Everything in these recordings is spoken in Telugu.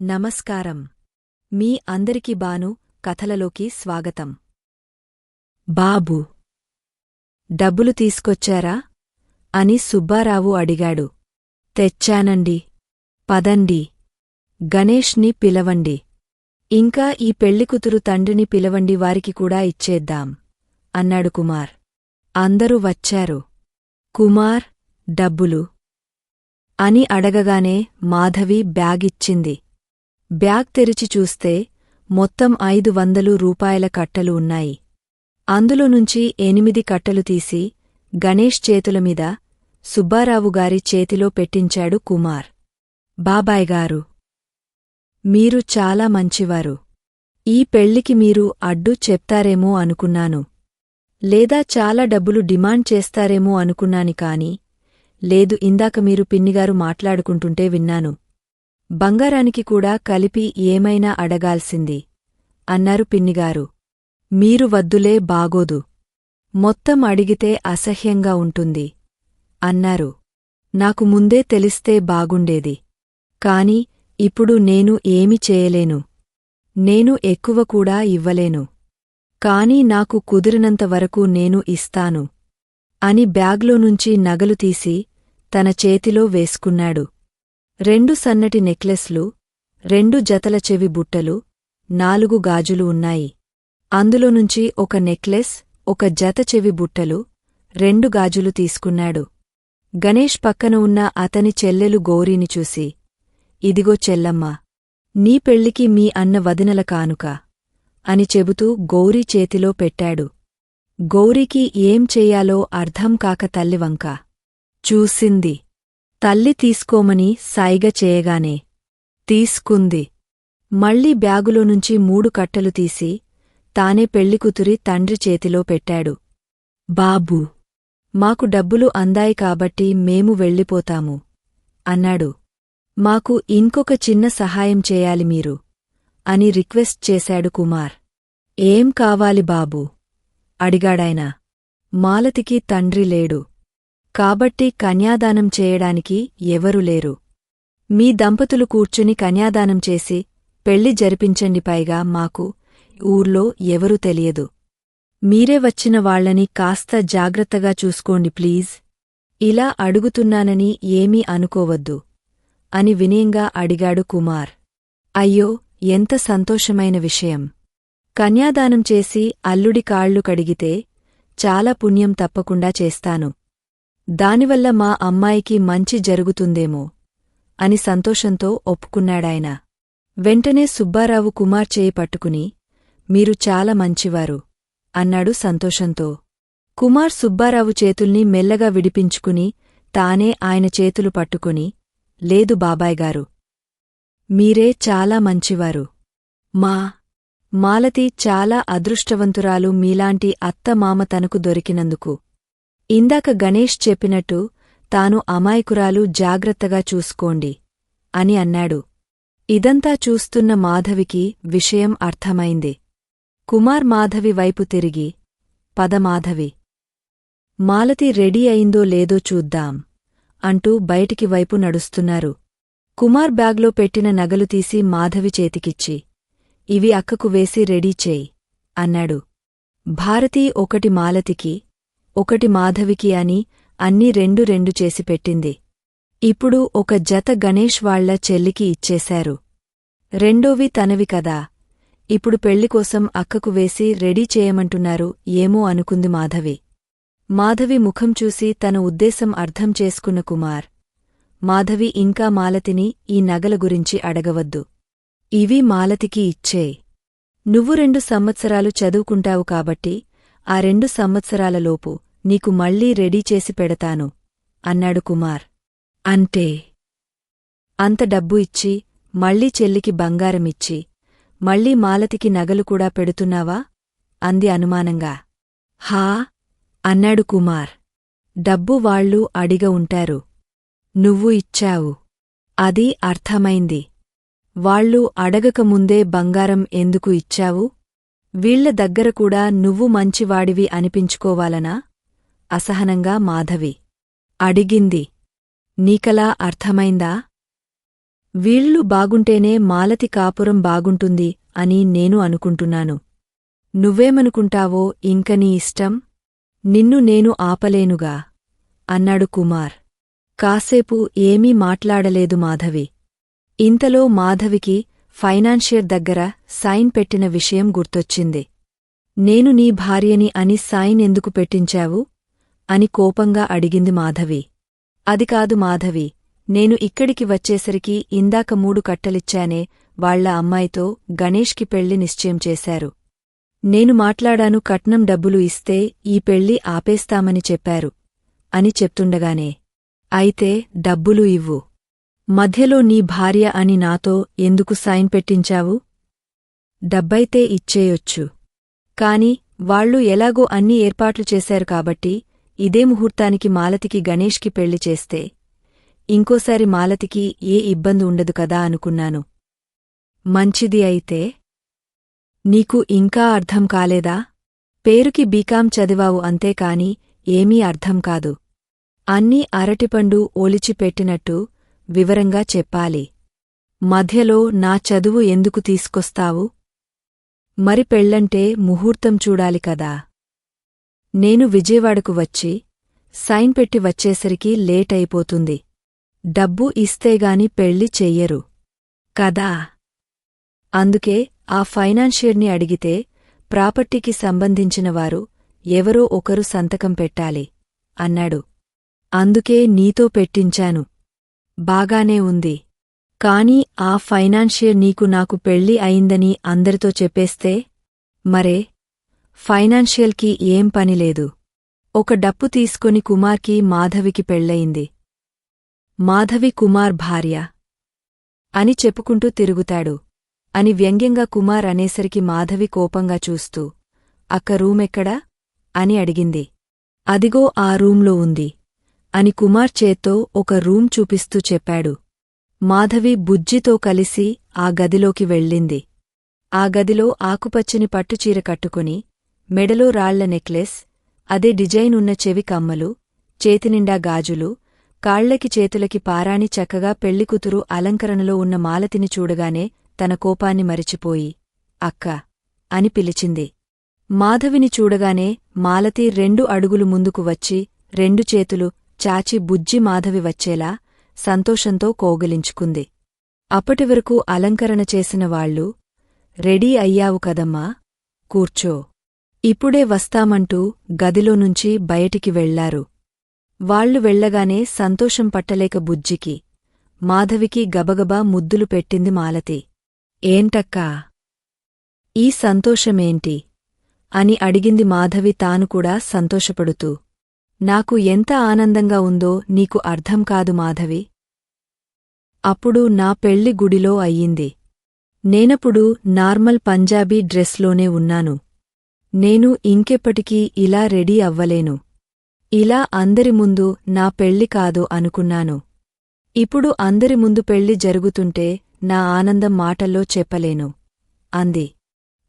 నమస్కారం. మీ అందరికి బాను కథలలోకి స్వాగతం. బాబూ, డబ్బులు తీసుకొచ్చారా అని సుబ్బారావు అడిగాడు. తెచ్చానండి. పదండి, గణేష్ని పిలవండి. ఇంకా ఈ పెళ్లికుతురు తండ్రిని పిలవండి, వారికి కూడా ఇచ్చేద్దాం అన్నాడు కుమార్. అందరూ వచ్చారు. కుమార్, డబ్బులు అని అడగగానే మాధవి బ్యాగిచ్చింది. బ్యాగ్ తెరిచి చూస్తే మొత్తం 500 రూపాయల కట్టలు ఉన్నాయి. అందులో నుంచి 8 కట్టలు తీసి గణేష్ చేతులమీద సుబ్బారావుగారి చేతిలో పెట్టించాడు కుమార్. బాబాయ్గారు, మీరు చాలా మంచివారు. ఈ పెళ్లికి మీరు అడ్డు చెప్తారేమో అనుకున్నాను. లేదా చాలా డబ్బులు డిమాండ్ చేస్తారేమో అనుకున్నాని కాని లేదు, ఇందాక మీరు పిన్నిగారు మాట్లాడుకుంటుంటే విన్నాను. బంగారానికి కూడా కలిపి ఏమైనా అడగాల్సింది అన్నారు పిన్నిగారు. మీరు వద్దులే, బాగోదు. మొత్తం అడిగితే అసహ్యంగా ఉంటుంది అన్నారు. నాకు ముందే తెలిస్తే బాగుండేది. కాని ఇప్పుడు నేను ఏమి చేయలేను. నేను ఎక్కువ కూడా ఇవ్వలేను. కాని నాకు కుదిరినంతవరకు నేను ఇస్తాను అని బ్యాగ్లోనుంచి నగలు తీసి తన చేతిలో వేసుకున్నాడు. 2 సన్నటి నెక్లెస్లు, 2 జతల చెవి బుట్టలు, 4 గాజులు ఉన్నాయి. అందులోనుంచి ఒక నెక్లెస్, ఒక జత చెవి బుట్టలు, 2 గాజులు తీసుకున్నాడు. గణేష్ పక్కన ఉన్న అతని చెల్లెలు గౌరీని చూసి, ఇదిగో చెల్లమ్మా, నీ పెళ్లికి మీ అన్న వదినల కానుక అని చెబుతూ గౌరీ చేతిలో పెట్టాడు. గౌరీకి ఏం చెయ్యాలో అర్థం కాక తల్లివంక చూసింది. తల్లి తీసుకోమని సైగ చేయగానే తీసుకుంది. మళ్ళీ బ్యాగులోనుంచి 3 కట్టలు తీసి తానే పెళ్లికుతురి తండ్రి చేతిలో పెట్టాడు. బాబూ, మాకు డబ్బులు అందాయి కాబట్టి మేము వెళ్ళిపోతాము అన్నాడు. మాకు ఇంకొక చిన్న సహాయం చేయాలి మీరు అని రిక్వెస్ట్ చేశాడు కుమార్. ఏం కావాలి బాబూ అడిగాడాయన. మాలతికి తండ్రి లేడు కాబట్టి కన్యాదానం చేయడానికి ఎవరు లేరు. మీ దంపతులు కూర్చుని కన్యాదానం చేసి పెళ్లి జరిపించండి. పైగా మాకు ఊర్లో ఎవరూ తెలియదు. మీరే వచ్చిన వాళ్లని కాస్త జాగ్రత్తగా చూసుకోండి ప్లీజ్. ఇలా అడుగుతున్నానని ఏమీ అనుకోవద్దు అని వినయంగా అడిగాడు కుమార్. అయ్యో, ఎంత సంతోషమైన విషయం. కన్యాదానం చేసి అల్లుడి కాళ్ళు కడిగితే చాలా పుణ్యం తప్పకుండా చేస్తాను. దానివల్ల మా అమ్మాయికి మంచి జరుగుతుందేమో అని సంతోషంతో ఒప్పుకున్నాడాయన. వెంటనే సుబ్బారావు కుమార్ చేయి పట్టుకుని, మీరు చాలా మంచివారు అన్నాడు సంతోషంతో. కుమార్ సుబ్బారావు చేతుల్ని మెల్లగా విడిపించుకుని తానే ఆయన చేతులు పట్టుకుని, లేదు బాబాయ్గారు, మీరే చాలా మంచివారు. మాలతి చాలా అదృష్టవంతురాలు, మీలాంటి అత్తమామ తనకు దొరికినందుకు. ఇందాక గణేష్ చెప్పినట్టు తాను అమాయకురాలు, జాగ్రత్తగా చూసుకోండి అని అన్నాడు. ఇదంతా చూస్తున్న మాధవికి విషయం అర్థమైంది. కుమార్ మాధవి వైపు తిరిగి, పద మాధవి, మాలతి రెడీ అయిందో లేదో చూద్దాం అంటూ బయటికి వైపు నడుస్తున్నారు. కుమార్ బ్యాగ్లో పెట్టిన నగలు తీసి మాధవి చేతికిచ్చి, ఇవి అక్కకు వేసి రెడీ చేయి అన్నాడు. భారతి ఒకటి మాలతికి, ఒకటి మాధవికి అని అన్నీ 2 చేసి పెట్టింది. ఇప్పుడు ఒక జత గణేష్ వాళ్ల చెల్లికి ఇచ్చేశారు. రెండోవి తనవి కదా, ఇప్పుడు పెళ్లికోసం అక్కకు వేసి రెడీ చేయమంటున్నారు ఏమో అనుకుంది మాధవి. మాధవి ముఖం చూసి తన ఉద్దేశం అర్థం చేసుకున్న కుమార్, మాధవి ఇంకా మాలతిని ఈ నగల గురించి అడగవద్దు. ఇవి మాలతికి ఇచ్చేయ్. నువ్వు 2 సంవత్సరాలు చదువుకుంటావు కాబట్టి ఆ 2 సంవత్సరాలలోపు నీకు మళ్లీ రెడీ చేసి పెడతాను అన్నాడు కుమార్. అంటే అంత డబ్బు ఇచ్చి, మళ్లీ చెల్లికి బంగారమిచ్చి, మళ్లీ మాలతికి నగలు కూడా పెడుతున్నావా అంది అనుమానంగా. హా అన్నాడు కుమార్. డబ్బు వాళ్ళు అడిగ ఉంటారు. నువ్వు ఇచ్చావు. అది అర్థమైంది. వాళ్ళు అడగకముందే బంగారం ఎందుకు ఇచ్చావు? వీళ్ల దగ్గర కూడా నువ్వు మంచివాడివి అనిపించుకోవాలనా? అసహనంగా మాధవి అడిగింది. నీకలా అర్థమైందా? వీళ్ళు బాగుంటేనే మాలతి కాపురం బాగుంటుంది అని నేను అనుకుంటున్నాను. నువ్వేమనుకుంటావో ఇంక నీ ఇష్టం. నిన్ను నేను ఆపలేనుగా అన్నాడు కుమార్. కాసేపు ఏమీ మాట్లాడలేదు మాధవి. ఇంతలో మాధవికి ఫైనాన్షియర్ దగ్గర సైన్ పెట్టిన విషయం గుర్తొచ్చింది. నేను నీ భార్యని అని సైన్ ఎందుకు పెట్టించావు అని కోపంగా అడిగింది మాధవి. అది కాదు మాధవి, నేను ఇక్కడికి వచ్చేసరికి ఇందాక 3 కట్టలిచ్చానే, వాళ్ల అమ్మాయితో గణేష్కి పెళ్లి నిశ్చయం చేశారు. నేను మాట్లాడాను, కట్నం డబ్బులు ఇస్తే ఈ పెళ్లి ఆపేస్తామని చెప్పారు అని చెప్తుండగానే, అయితే డబ్బులు ఇవ్వు. మధ్యలో నీ భార్య అని నాతో ఎందుకు సైన్ పెట్టించావు? డబ్బైతే ఇచ్చేయొచ్చు. కాని వాళ్ళు ఎలాగో అన్ని ఏర్పాట్లు చేశారు కాబట్టి ఇదే ముహూర్తానికి మాలతికి గణేష్కి పెళ్లి చేస్తే ఇంకోసారి మాలతికి ఏ ఇబ్బంది ఉండదు కదా అనుకున్నాను. మంచిది అయితే. నీకు ఇంకా అర్థం కాలేదా? పేరుకి బీకాం చదివావు అంతేకాని ఏమీ అర్థం కాదు. అన్నీ అరటిపండు ఒలిచిపెట్టినట్టు వివరంగా చెప్పాలి. మధ్యలో నా చదువు ఎందుకు తీసుకొస్తావు? మరి పెళ్లంటే ముహూర్తం చూడాలి కదా. నేను విజయవాడకు వచ్చి సైన్ పెట్టి వచ్చేసరికి లేట్ అయిపోతుంది. డబ్బు ఇస్తేగాని పెళ్లి చెయ్యరు కదా. అందుకే ఆ ఫైనాన్షియర్ని అడిగితే ప్రాపర్టీకి సంబంధించినవారు ఎవరో ఒకరు సంతకం పెట్టాలి అన్నాడు. అందుకే నీతో పెట్టించాను. బాగానే ఉంది. కాని ఆ ఫైనాన్షియర్ నీకు నాకు పెళ్లి అయిందని అందరితో చెప్పేస్తే? మరే, ఫైనాన్షియల్కి ఏం పనిలేదు. ఒక డప్పు తీసుకొని కుమార్కి మాధవికి పెళ్లయింది. మాధవి కుమార్ భార్య అని చెప్పుకుంటూ తిరుగుతాడు అని వ్యంగ్యంగా కుమార్ అనేసరికి మాధవి కోపంగా చూస్తూ, అక్క రూమెక్కడా అని అడిగింది. అదిగో ఆ రూంలో ఉంది అని కుమార్ చేత్తో ఒక రూం చూపిస్తూ చెప్పాడు. మాధవి బుజ్జితో కలిసి ఆ గదిలోకి వెళ్ళింది. ఆ గదిలో ఆకుపచ్చని పట్టుచీర కట్టుకుని, మెడలో రాళ్ల నెక్లెస్, అదే డిజైనున్న చెవి కమ్మలు, చేతినిండా గాజులు, కాళ్లకి చేతులకి పారాణి చక్కగా పెళ్లికూతురు అలంకరణలో ఉన్న మాలతిని చూడగానే తన కోపాన్ని మరిచిపోయి, అక్క అని పిలిచింది. మాధవిని చూడగానే మాలతి 2 అడుగులు ముందుకు వచ్చి 2 చేతులు చాచి బుజ్జి మాధవి వచ్చేలా సంతోషంతో కోగిలించుకుంది. అప్పటివరకు అలంకరణ చేసిన వాళ్ళు, రెడీ అయ్యావు కదమ్మా, కూర్చో. ఇప్పుడే వస్తామంటూ గదిలోనుంచి బయటికి వెళ్లారు. వాళ్లు వెళ్లగానే సంతోషం పట్టలేక బుజ్జికి, మాధవికి గబగబా ముద్దులు పెట్టింది మాలతి. ఏంటక్కా, ఈ సంతోషమేంటి అని అడిగింది మాధవి తాను కూడా సంతోషపడుతూ. నాకు ఎంత ఆనందంగా ఉందో నీకు అర్థం కాదు మాధవి. అప్పుడు నా పెళ్లి గుడిలో అయ్యింది. నేనప్పుడు నార్మల్ పంజాబీ డ్రెస్లోనే ఉన్నాను. నేను ఇంకెప్పటికీ ఇలా రెడీ అవ్వలేను. ఇలా అందరి ముందు నా పెళ్లి కాదు అనుకున్నాను. ఇప్పుడు అందరి ముందు పెళ్లి జరుగుతుంటే నా ఆనందం మాటల్లో చెప్పలేను అంది.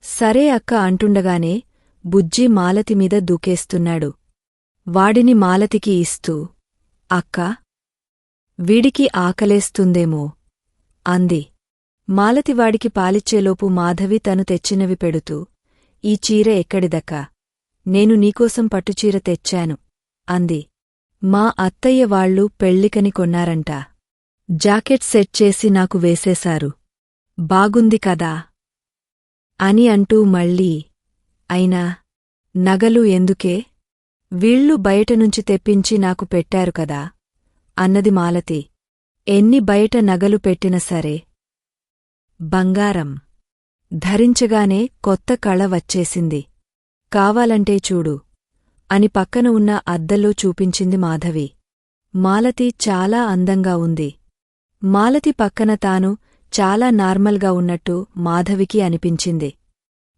సరే అక్క అంటుండగానే బుజ్జి మాలతిమీద దూకేస్తున్నాడు. వాడిని మాలతికి ఇస్తూ, అక్కా, వీడికి ఆకలేస్తుందేమో అంది. మాలతి వాడికి పాలిచ్చేలోపు మాధవి తను తెచ్చినవి పెడుతూ, ఈ చీర ఎక్కడిదక్కా? నేను నీకోసం పట్టుచీర తెచ్చాను అంది. మా అత్తయ్య వాళ్ళు పెళ్లికని కొన్నారంట. జాకెట్ సెట్ చేసి నాకు వేసేశారు. బాగుంది కదా అని అంటూ మళ్ళీ, అయినా నగలు ఎందుకే? వీళ్ళు బయటనుంచి తెప్పించి నాకు పెట్టారు కదా అన్నది మాలతి. ఎన్ని బయట నగలు పెట్టిన సరే బంగారం ధరించగానే కొత్త కళ వచ్చేసింది. కావాలంటే చూడు అని పక్కన ఉన్న అద్దంలో చూపించింది మాధవి. మాలతి చాలా అందంగా ఉంది. మాలతి పక్కన తాను చాలా నార్మల్గా ఉన్నట్టు మాధవికి అనిపించింది.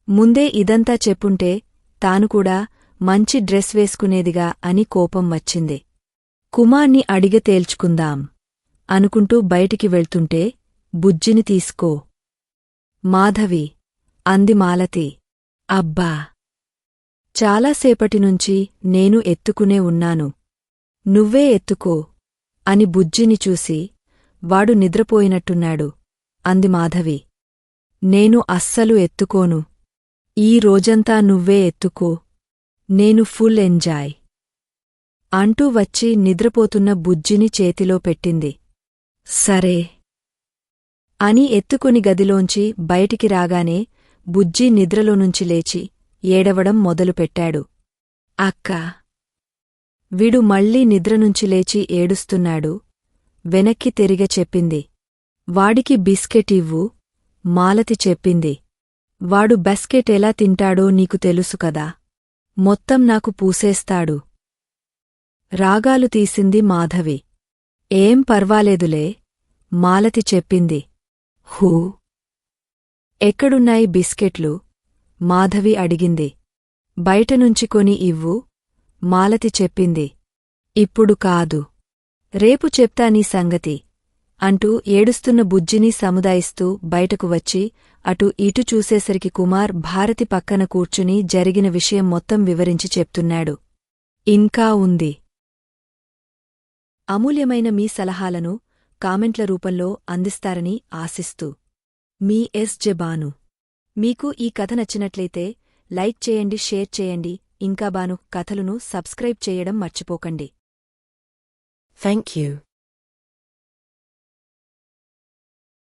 ముందే ఇదంతా చెప్పుంటే తాను కూడా మంచి డ్రెస్ వేసుకునేదిగా అని కోపం వచ్చింది. కుమార్ని అడిగ తేల్చుకుందాం అనుకుంటూ బయటికి వెళ్తుంటే, బుజ్జిని తీసుకో మాధవి అంది మాలతి. అబ్బా, చాలాసేపటినుంచి నేను ఎత్తుకునే ఉన్నాను. నువ్వే ఎత్తుకో అని బుజ్జిని చూసి వాడు నిద్రపోయినట్టున్నాడు అంది మాధవి. నేను అస్సలు ఎత్తుకోను. ఈ రోజంతా నువ్వే ఎత్తుకో. నేను ఫుల్ ఎంజాయ్ అంటూ వచ్చి నిద్రపోతున్న బుజ్జిని చేతిలో పెట్టింది. సరే అని ఎత్తుకుని గదిలోంచి బయటికి రాగానే బుజ్జి నిద్రలోనుంచి లేచి ఏడవడం మొదలుపెట్టాడు. అక్కా! వీడు మళ్ళీ నిద్రనుంచి లేచి ఏడుస్తున్నాడు. వెనక్కి తిరిగ చెప్పింది. వాడికి బిస్కెట్ ఇవ్వు. మాలతి చెప్పింది. వాడు బస్కెట్ ఎలా తింటాడో నీకు తెలుసు కదా. మొత్తం నాకు పూసేస్తాడు. రాగాలు తీసింది మాధవి. ఏం పర్వాలేదులే మాలతి చెప్పింది. హూ! ఎక్కడున్నాయి బిస్కెట్లు? మాధవి అడిగింది. బయటనుంచి కొని ఇవ్వు మాలతి చెప్పింది. ఇప్పుడు కాదు. రేపు చెప్తా నీ సంగతి అంటూ ఏడుస్తున్న బుజ్జిని సముదాయిస్తూ బయటకు వచ్చి అటు ఇటు చూసేసరికి కుమార్ భారతి పక్కన కూర్చుని జరిగిన విషయం మొత్తం వివరించి చెప్తున్నాడు. ఇంకా ఉంది. అమూల్యమైన మీ సలహాలను కామెంట్ల రూపంలో అందిస్తారని ఆశిస్తూ మీ ఎస్.జె. బాను. మీకు ఈ కథ నచ్చినట్లయితే లైక్ చేయండి, షేర్ చేయండి. ఇంకా బాను కథలను సబ్స్క్రైబ్ చేయడం మర్చిపోకండి. Thank you.